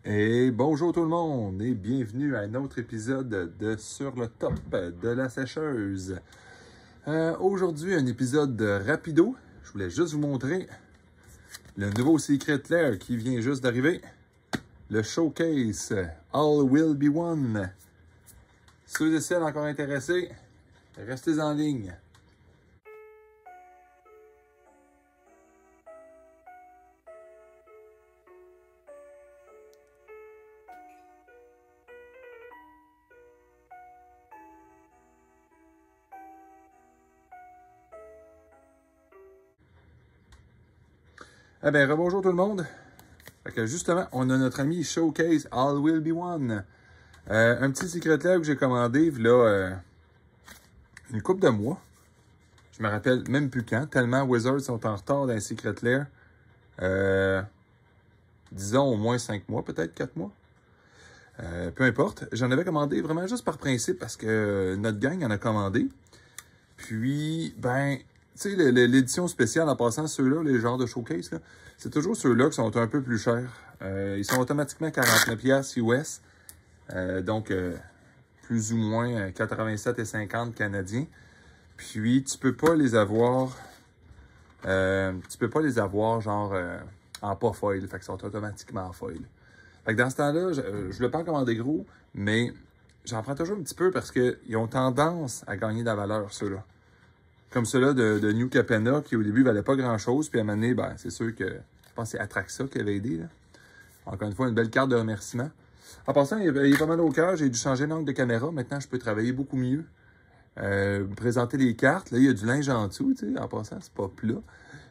Et bonjour tout le monde et bienvenue à un autre épisode de Sur le top de la sécheuse. Aujourd'hui, un épisode rapido. Je voulais juste vous montrer le nouveau Secret Lair qui vient juste d'arriver. Le showcase All Will Be One. Ceux et celles encore intéressés, restez en ligne. Eh bien, rebonjour tout le monde. Fait que justement, on a notre ami Showcase All Will Be One. Un petit Secret Lair que j'ai commandé là, une couple de mois. Je me rappelle même plus quand, tellement Wizards sont en retard dans les Secret Lair. Disons au moins 5 mois, peut-être 4 mois. Peu importe. J'en avais commandé vraiment juste par principe parce que notre gang en a commandé. Puis, ben, tu sais, l'édition spéciale, en passant, ceux-là, les genres de showcase, c'est toujours ceux-là qui sont un peu plus chers. Ils sont automatiquement 49$ US. Donc, plus ou moins 87,50 canadiens. Puis, tu peux pas les avoir... genre en pas foil. Fait qu'ils sont automatiquement en foil. Fait que dans ce temps-là, je voulais pas en commander gros, mais j'en prends toujours un petit peu parce qu'ils ont tendance à gagner de la valeur, ceux-là. Comme ceux-là de New Capenna, qui au début valaient pas grand-chose, puis à un moment donné, ben, c'est sûr que, je pense que c'est Atraxa qui avait aidé, là. Encore une fois, une belle carte de remerciement. En passant, il est pas mal au cœur, j'ai dû changer l'angle de caméra, maintenant je peux travailler beaucoup mieux. Présenter les cartes, là, il y a du linge en dessous, tu sais, en passant, c'est pas plat,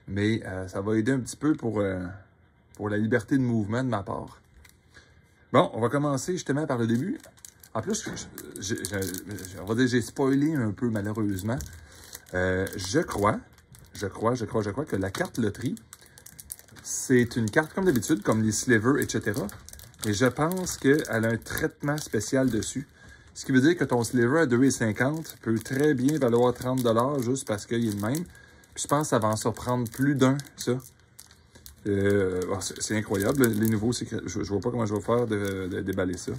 mais ça va aider un petit peu pour la liberté de mouvement de ma part. Bon, on va commencer justement par le début. En plus, on va dire j'ai spoilé un peu malheureusement. Je crois que la carte loterie, c'est une carte comme d'habitude, comme les slivers, etc. Et je pense qu'elle a un traitement spécial dessus. Ce qui veut dire que ton sliver à 2,50 peut très bien valoir 30$ juste parce qu'il est le même. Puis je pense que ça va en surprendre plus d'un, ça. C'est incroyable, les nouveaux secrets. Je vois pas comment je vais faire de déballer ça.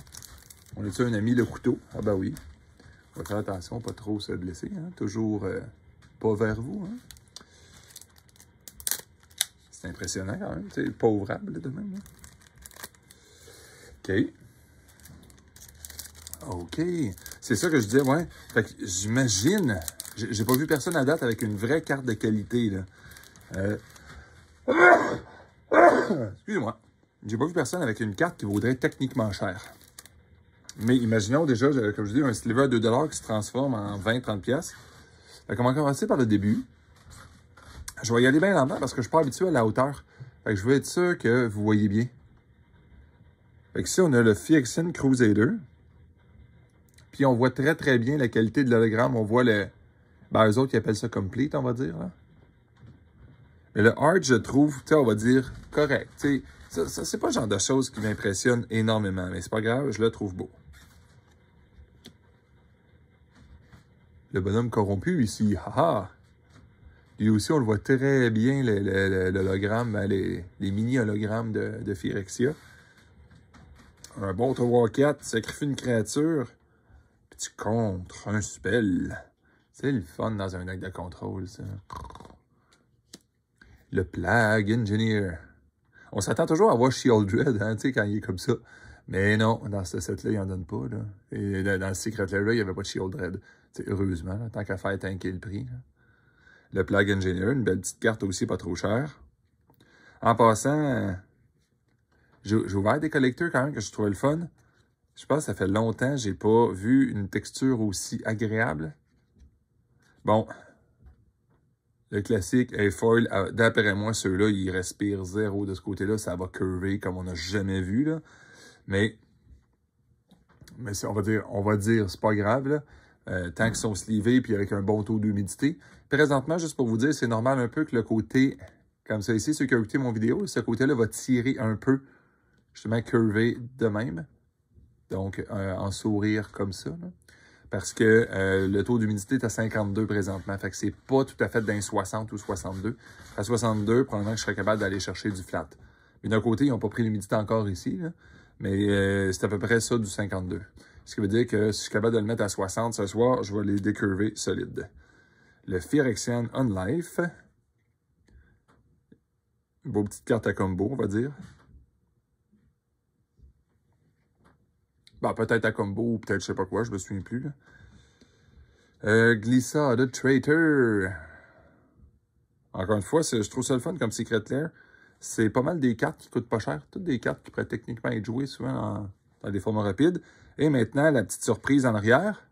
On a-tu un ami le couteau? Ah ben oui. On va faire attention, pas trop se blesser. Hein? Toujours pas vers vous. Hein? C'est impressionnant quand même. C'est pas ouvrable de même. Hein? OK. C'est ça que je disais, ouais. Fait que j'imagine... J'ai pas vu personne à date avec une vraie carte de qualité, là. Excusez-moi. J'ai pas vu personne avec une carte qui vaudrait techniquement cher. Mais imaginons déjà, comme je dis, un sliver à 2$ qui se transforme en 20-30$. Fait qu'on va commencer par le début. Je vais y aller bien lentement parce que je suis pas habitué à la hauteur. Fait que je veux être sûr que vous voyez bien. Fait que ici, on a le Phyrexian Crusader. Puis on voit très très bien la qualité de l'hologramme. On voit le... Ben, eux autres, ils appellent ça complete, on va dire, là. Mais le art, je trouve, tu sais, on va dire, correct. Tu sais, ça c'est pas le genre de choses qui m'impressionne énormément. Mais c'est pas grave, je le trouve beau. Le bonhomme corrompu ici, haha. Lui aussi, on le voit très bien, l'hologramme, les mini-hologrammes de Phyrexia. Un bon 3-4, sacrifie une créature, puis tu contres un spell. C'est le fun dans un deck de contrôle, ça. Le Plague Engineer. On s'attend toujours à voir Sheoldred, hein, tu sais, quand il est comme ça. Mais non, dans ce set-là, il n'en donne pas, là. Et dans le Secret Lair, il n'y avait pas de Sheoldred. Heureusement, là, tant qu'à faire tanker le prix. Là. Le Plague Engineer, une belle petite carte aussi, pas trop chère. En passant, j'ai ouvert des collecteurs quand même que je trouvais le fun. Je pense que ça fait longtemps que j'ai pas vu une texture aussi agréable. Bon, le classique A-Foil, d'après moi, ceux-là, ils respirent zéro de ce côté-là. Ça va curver comme on n'a jamais vu, là. Mais on va dire, c'est pas grave, là. Tant qu'ils sont slivés puis avec un bon taux d'humidité. Présentement, juste pour vous dire, c'est normal un peu que le côté, comme ça ici, ceux qui ont écouté mon vidéo, ce côté-là va tirer un peu, justement, curvé de même. Donc, en sourire comme ça, là. Parce que le taux d'humidité est à 52 présentement. Fait que c'est pas tout à fait d'un 60 ou 62. À 62, probablement que je serais capable d'aller chercher du flat. Mais d'un côté, ils n'ont pas pris l'humidité encore ici, là. Mais c'est à peu près ça du 52. Ce qui veut dire que si je suis capable de le mettre à 60 ce soir, je vais les décurver solide. Le Phyrexian On Life. Une beau petite carte à combo, on va dire. Bon, peut-être à combo ou peut-être je sais pas quoi, je me souviens plus. Glissa de Traitor. Encore une fois, je trouve ça le fun comme Secret Lair. C'est pas mal des cartes qui coûtent pas cher. Toutes des cartes qui pourraient techniquement être jouées souvent dans des formats rapides. Et maintenant, la petite surprise en arrière.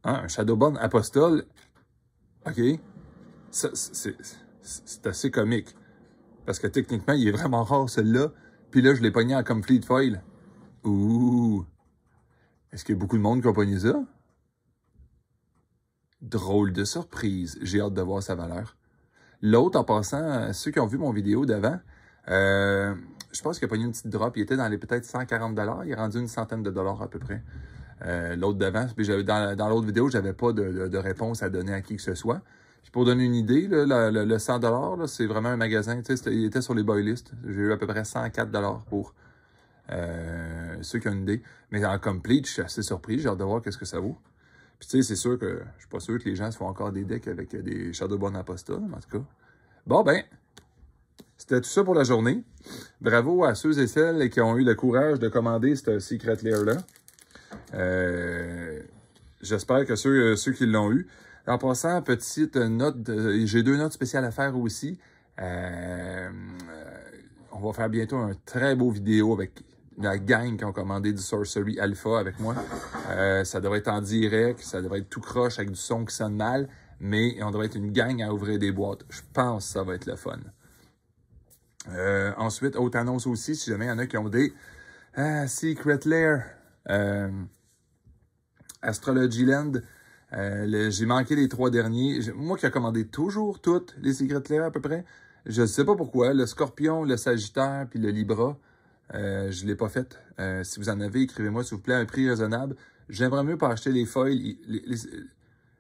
Hein, un Shadowborn Apostole. OK. C'est assez comique. Parce que techniquement, il est vraiment rare, celui-là. Puis là, je l'ai pogné en Complete Foil. Ouh! Est-ce qu'il y a beaucoup de monde qui a pogné ça? Drôle de surprise. J'ai hâte de voir sa valeur. L'autre, en passant, ceux qui ont vu mon vidéo d'avant, je pense qu'il a pogné une petite drop. Il était dans les peut-être 140 $. Il est rendu une centaine de dollars à peu près. L'autre d'avant. Dans l'autre vidéo, j'avais pas de réponse à donner à qui que ce soit. Puis pour donner une idée, là, le 100 $, c'est vraiment un magasin. Il était sur les buy lists. J'ai eu à peu près 104 $ pour ceux qui ont une idée. Mais en complete, je suis assez surpris. J'ai hâte de voir qu'est-ce que ça vaut. Puis tu sais, c'est sûr que je suis pas sûr que les gens se font encore des decks avec des Shadowborn Apostle, en tout cas. Bon, ben, c'était tout ça pour la journée. Bravo à ceux et celles qui ont eu le courage de commander ce Secret Lair-là. J'espère que ceux qui l'ont eu. En passant, petite note, j'ai 2 notes spéciales à faire aussi. On va faire bientôt un très beau vidéo avec la gang qui ont commandé du Sorcery Alpha avec moi. Ça devrait être en direct, ça devrait être tout croche avec du son qui sonne mal, mais on devrait être une gang à ouvrir des boîtes. Je pense que ça va être le fun. Ensuite, autre annonce aussi, si jamais il y en a qui ont des Secret Lair, Astrology Land, j'ai manqué les 3 derniers. Moi qui ai commandé toujours toutes les Secret Lair à peu près, je ne sais pas pourquoi, le Scorpion, le Sagittaire puis le Libra, je ne l'ai pas fait. Si vous en avez, écrivez-moi s'il vous plaît, un prix raisonnable. J'aimerais mieux pas acheter les foils.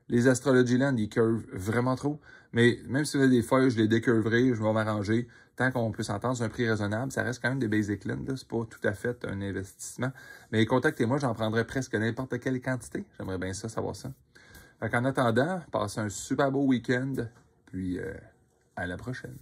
Les Astrology Land, ils curvent vraiment trop. Mais même si vous avez des foils, je les décurverai, je vais m'arranger. Tant qu'on peut s'entendre sur un prix raisonnable, ça reste quand même des Basic Land. C'est pas tout à fait un investissement. Mais contactez-moi, j'en prendrai presque n'importe quelle quantité. J'aimerais bien ça, savoir ça. En attendant, passez un super beau week-end. Puis à la prochaine.